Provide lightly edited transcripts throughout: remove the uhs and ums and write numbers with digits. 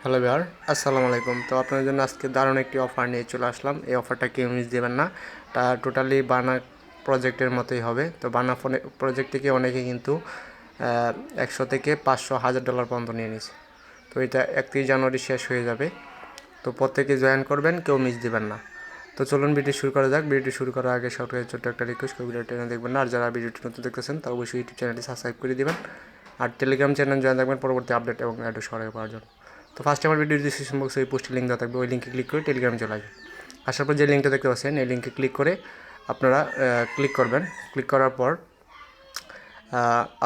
Hello viewer, আসসালামু আলাইকুম। তো আপনাদের জন্য আজকে দারুণ একটি অফার নিয়ে চলে আসলাম। এই অফারটা কেউ মিস দেবেন না। তা টোটালি বানা প্রজেক্টের মতোই হবে। তো বানা ফোনে প্রজেক্ট থেকে অনেকে কিন্তু 100 থেকে 500 হাজার ডলার পর্যন্ত নিয়ে নিছে। তো এটা 31 জানুয়ারি শেষ হয়ে যাবে। তো প্রত্যেকে জয়েন করবেন, কেউ মিস দেবেন না। তো চলুন ভিডিও শুরু করা যাক। ভিডিওটি শুরু করার আগে সরকারের ছোট্ট একটা রিকোয়েস্ট, ভিডিওটি দেখবেন না। আর যারা ভিডিওটি নতুন দেখতেছেন তারা অবশ্যই ইউটিউব চ্যানেলটি সাবস্ক্রাইব করে দিবেন। আর টেলিগ্রাম চ্যানেল জয়েন থাকবেন পরবর্তী আপডেট এবং অ্যাডও সরাই পাওয়ার জন্য। তো ফার্স্টে আমার ভিডিও ডিসক্রিপশন বক্সে ওই পোস্টের লিঙ্ক দেওয়া থাকবে, ওই লিঙ্কে ক্লিক করে টেলিগ্রাম চলে আসবে। আসার পর যে লিঙ্কটা দেখতে পাচ্ছেন এই লিঙ্কে ক্লিক করে আপনারা ক্লিক করবেন। ক্লিক করার পর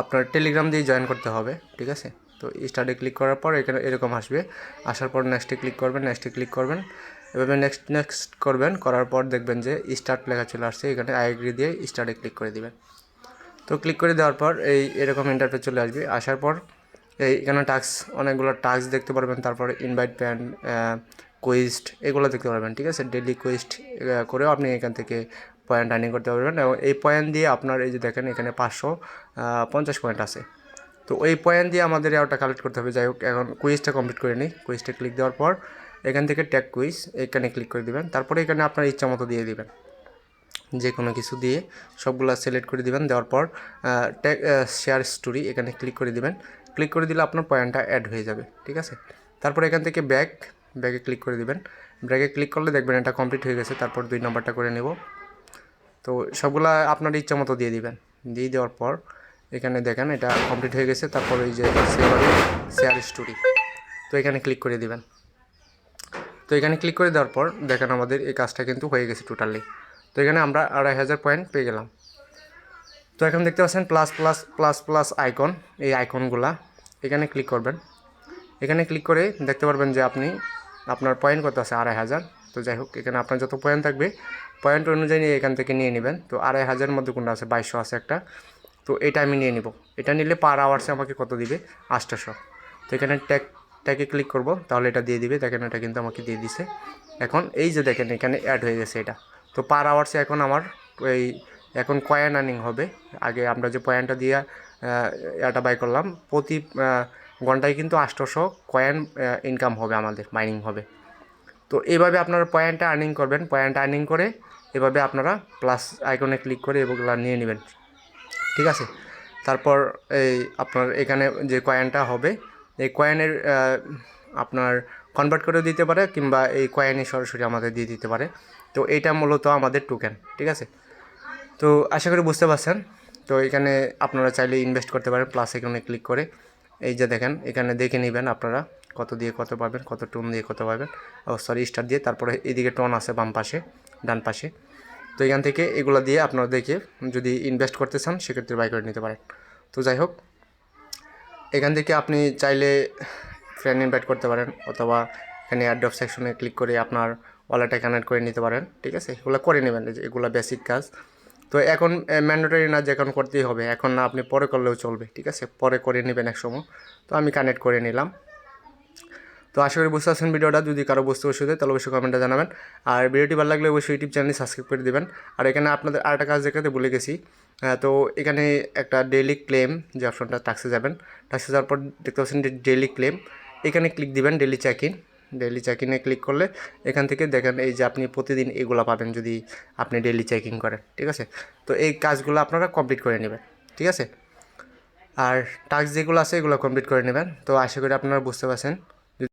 আপনার টেলিগ্রাম দিয়ে জয়েন করতে হবে, ঠিক আছে। তো স্টার্টে ক্লিক করার পর এখানে এরকম আসবে। আসার পর নেক্সটে ক্লিক করবেন, এভাবে নেক্সট করবেন। করার পর দেখবেন যে স্টার্ট লেখা চলে আসছে। এখানে আই এগ্রি দিয়ে স্টার্টে ক্লিক করে দিবেন। তো ক্লিক করে দেওয়ার পর এরকম ইন্টারফেস চলে আসবে। আসার পর এখানে অনেকগুলো টাস্ক দেখতে পারবেন। তারপরে ইনভাইট প্যান, কোয়েস্ট এগুলো দেখতে পারবেন, ঠিক আছে। ডেইলি কোয়েস্ট করেও আপনি এখান থেকে পয়েন্ট আর্নিং করতে পারবেন। এবং এই পয়েন্ট দিয়ে আপনার এই যে দেখেন এখানে 550 পয়েন্ট আছে। তো ওই পয়েন্ট দিয়ে আমাদের ওটা কালেক্ট করতে হবে। যাই হোক, এখন কুইজটা কমপ্লিট করে নিই। কুইজটা ক্লিক দেওয়ার পর এখান থেকে ট্যাগ কুইজ এখানে ক্লিক করে দিবেন। তারপরে এখানে আপনার ইচ্ছা মতো দিয়ে দিবেন, যে কোনো কিছু দিয়ে সবগুলো সিলেক্ট করে দিবেন। দেওয়ার পর ট্যাগ শেয়ার স্টোরি এখানে ক্লিক করে দিবেন। ক্লিক করে দিলে আপনার পয়েন্টটা অ্যাড হয়ে যাবে, ঠিক আছে। তারপর এখান থেকে ব্যাগে ক্লিক করে দিবেন। ব্যাগে ক্লিক করলে দেখবেন এটা কমপ্লিট হয়ে গেছে। তারপর 2 নম্বরটা করে নেব। তো সবগুলা আপনার ইচ্ছা মতো দিয়ে দিবেন। দিয়ে দেওয়ার পর এখানে দেখেন এটা কমপ্লিট হয়ে গেছে। তারপর এই যে শেয়ার স্টোরি, তো এখানে ক্লিক করে দিবেন। তো এখানে ক্লিক করে দেওয়ার পর দেখেন আমাদের এই কাজটা কিন্তু হয়ে গেছে টোটালি। তো এখানে আমরা 2500 পয়েন্ট পেয়ে গেলাম। তো এখন দেখতে পাচ্ছেন plus plus plus plus icon, এই আইকনগুলা এখানে ক্লিক করবেন। এখানে ক্লিক করে দেখতে পারবেন যে আপনার পয়েন্ট কত আছে, 2500। তো যাই হোক, এখানে আপনার যত পয়েন্ট থাকবে পয়েন্ট অনুযায়ী এখান থেকে নিয়ে নেবেন। তো 2500 মধ্যে কোনটা আছে, 2200 আছে একটা। তো এটা আমি নিয়ে নিব। এটা নিলে পার আওয়ার্সে আমাকে কত দিবে, 800। তো এখানে ট্যাগে ক্লিক করব, তাহলে এটা দিয়ে দিবে। দেখেন এটা কিন্তু আমাকে দিয়ে দিছে। এখন এই যে দেখেন এখানে অ্যাড হয়ে গেছে এটা। তো পার আওয়ার্সে এখন আমার এখন কয়েন আর্নিং হবে। আগে আমরা যে পয়েন্টটা দিয়ে এটা বাই করলাম, প্রতি ঘন্টায় কিন্তু 800 কয়েন ইনকাম হবে, আমাদের মাইনিং হবে। তো এইভাবে আপনারা পয়েন্টটা আর্নিং করবেন। পয়েন্ট আর্নিং করে এভাবে আপনারা প্লাস আইকনে ক্লিক করে এগুলো নিয়ে নেবেন, ঠিক আছে। তারপর আপনার এখানে যে কয়েনটা হবে, এই কয়েনের আপনার কনভার্ট করে দিতে পারে, কিংবা এই কয়েনই সরাসরি আমাদের দিয়ে দিতে পারে। তো এইটা মূলত আমাদের টোকেন, ঠিক আছে। তো আশা করি বুঝতে পারছেন। তো এখানে আপনারা চাইলে ইনভেস্ট করতে পারেন প্লাস এখানে ক্লিক করে। এই যে দেখেন এখানে দেখে নেবেন আপনারা কত দিয়ে কত পাবেন, কত টোন দিয়ে কত পাবেন। স্টার দিয়ে, তারপরে এদিকে টোন আছে বাম পাশে, ডান পাশে। তো এখান থেকে এগুলো দিয়ে আপনারা দেখে যদি ইনভেস্ট করতে চান সেক্ষেত্রে বাই করে নিতে পারেন। তো যাই হোক, এখান থেকে আপনি চাইলে ফ্রেন্ড ইনভাইট করতে পারেন, অথবা এখানে অ্যাড্রপ সেকশনে ক্লিক করে আপনার ওয়ালেটে কানেক্ট করে নিতে পারেন, ঠিক আছে। এগুলো করে নেবেন, এগুলো বেসিক কাজ। তো এখন ম্যান্ডেটরি না যে এখন করতেই হবে, এখন না, আপনি পরে করলেও চলবে, ঠিক আছে। পরে করে নেবেন এক সময়। তো আমি কানেক্ট করে নিলাম। তো আশা করি বুঝতে পারছেন ভিডিওটা। যদি কারো বুঝতে অসুবিধা তাহলে অবশ্যই কমেন্টে জানাবেন। আর ভিডিওটি ভালো লাগলে অবশ্যই ইউটিউব চ্যানেল সাবস্ক্রাইব করে দেবেন। আর এখানে আপনাদের আরেকটা কাজ দেখাতে ভুলে গেছি। তো এখানে একটা ডেইলি ক্লেম যে অপশনটা, টাক্সে যাবেন। টাক্সে যাওয়ার পর দেখতে পাচ্ছেন যে ডেইলি ক্লেম, এখানে ক্লিক দিবেন। ডেইলি চেক ইনে ক্লিক করলে এখান থেকে দেখেন এই যে আপনি প্রতিদিন এগুলো পাবেন যদি আপনি ডেইলি চেকিং করেন, ঠিক আছে। তো এই কাজগুলো আপনারা কমপ্লিট করে নেবেন, ঠিক আছে। আর টাস্ক যেগুলো আছে এগুলো কমপ্লিট করে নেবেন। তো আশা করি আপনারা বুঝতে পারছেন।